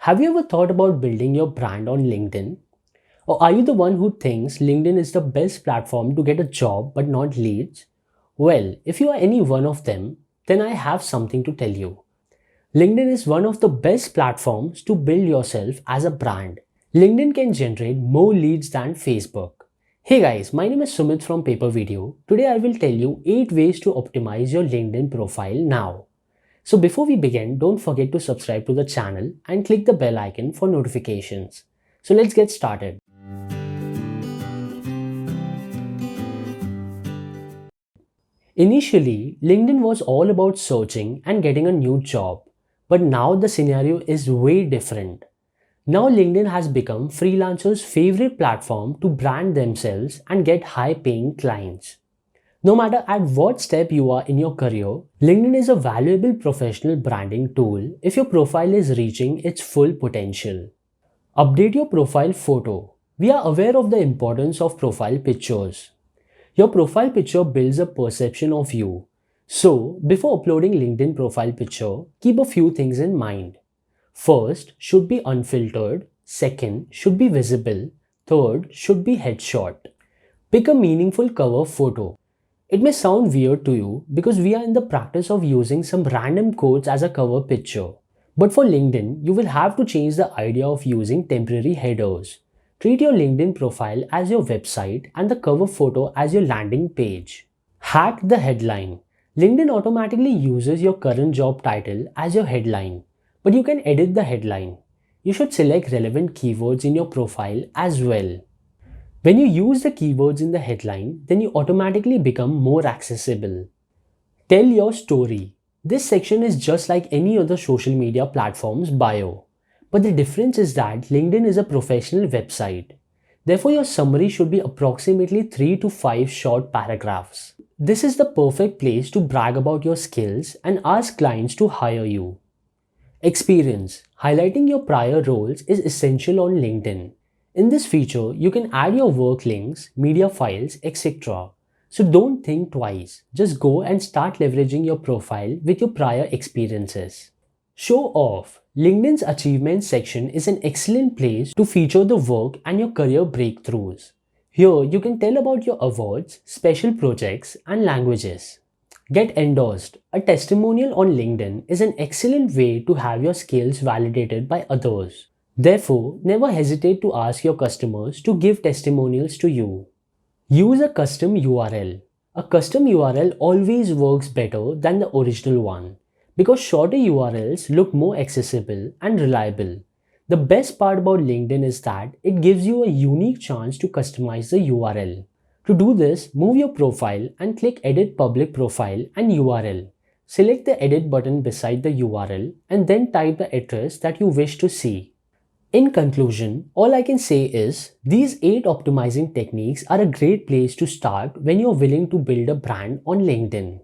Have you ever thought about building your brand on LinkedIn? Or are you the one who thinks LinkedIn is the best platform to get a job but not leads? Well, if you are any one of them, then I have something to tell you. LinkedIn is one of the best platforms to build yourself as a brand. LinkedIn can generate more leads than Facebook. Hey guys, my name is Sumit from PaperVideo. Today I will tell you 8 ways to optimize your LinkedIn profile now. So before we begin, don't forget to subscribe to the channel and click the bell icon for notifications. So let's get started. Initially, LinkedIn was all about searching and getting a new job. But now the scenario is way different. Now LinkedIn has become freelancers' favorite platform to brand themselves and get high-paying clients. No matter at what step you are in your career, LinkedIn is a valuable professional branding tool if your profile is reaching its full potential. Update your profile photo. We are aware of the importance of profile pictures. Your profile picture builds a perception of you. So, before uploading LinkedIn profile picture, keep a few things in mind. First, should be unfiltered. Second, should be visible. Third, should be headshot. Pick a meaningful cover photo. It may sound weird to you because we are in the practice of using some random quotes as a cover picture. But for LinkedIn, you will have to change the idea of using temporary headers. Treat your LinkedIn profile as your website and the cover photo as your landing page. Hack the headline. LinkedIn automatically uses your current job title as your headline, but you can edit the headline. You should select relevant keywords in your profile as well. When you use the keywords in the headline, then you automatically become more accessible. Tell your story. This section is just like any other social media platform's bio. But the difference is that LinkedIn is a professional website. Therefore, your summary should be approximately 3 to 5 short paragraphs. This is the perfect place to brag about your skills and ask clients to hire you. Experience. Highlighting your prior roles is essential on LinkedIn. In this feature, you can add your work links, media files, etc. So don't think twice. Just go and start leveraging your profile with your prior experiences. Show off. LinkedIn's achievements section is an excellent place to feature the work and your career breakthroughs. Here, you can tell about your awards, special projects, and languages. Get endorsed. A testimonial on LinkedIn is an excellent way to have your skills validated by others. Therefore, never hesitate to ask your customers to give testimonials to you. Use a custom URL. A custom URL always works better than the original one because shorter URLs look more accessible and reliable. The best part about LinkedIn is that it gives you a unique chance to customize the URL. To do this, move your profile and click Edit Public Profile and URL. Select the Edit button beside the URL and then type the address that you wish to see. In conclusion, all I can say is these 8 optimizing techniques are a great place to start when you're willing to build a brand on LinkedIn.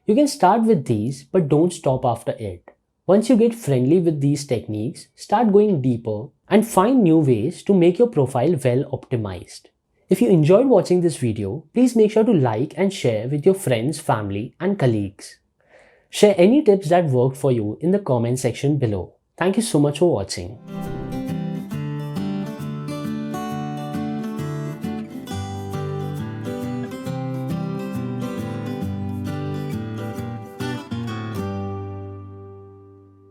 You can start with these, but don't stop after it. Once you get friendly with these techniques, start going deeper and find new ways to make your profile well optimized. If you enjoyed watching this video, please make sure to like and share with your friends, family, and colleagues. Share any tips that worked for you in the comment section below. Thank you so much for watching.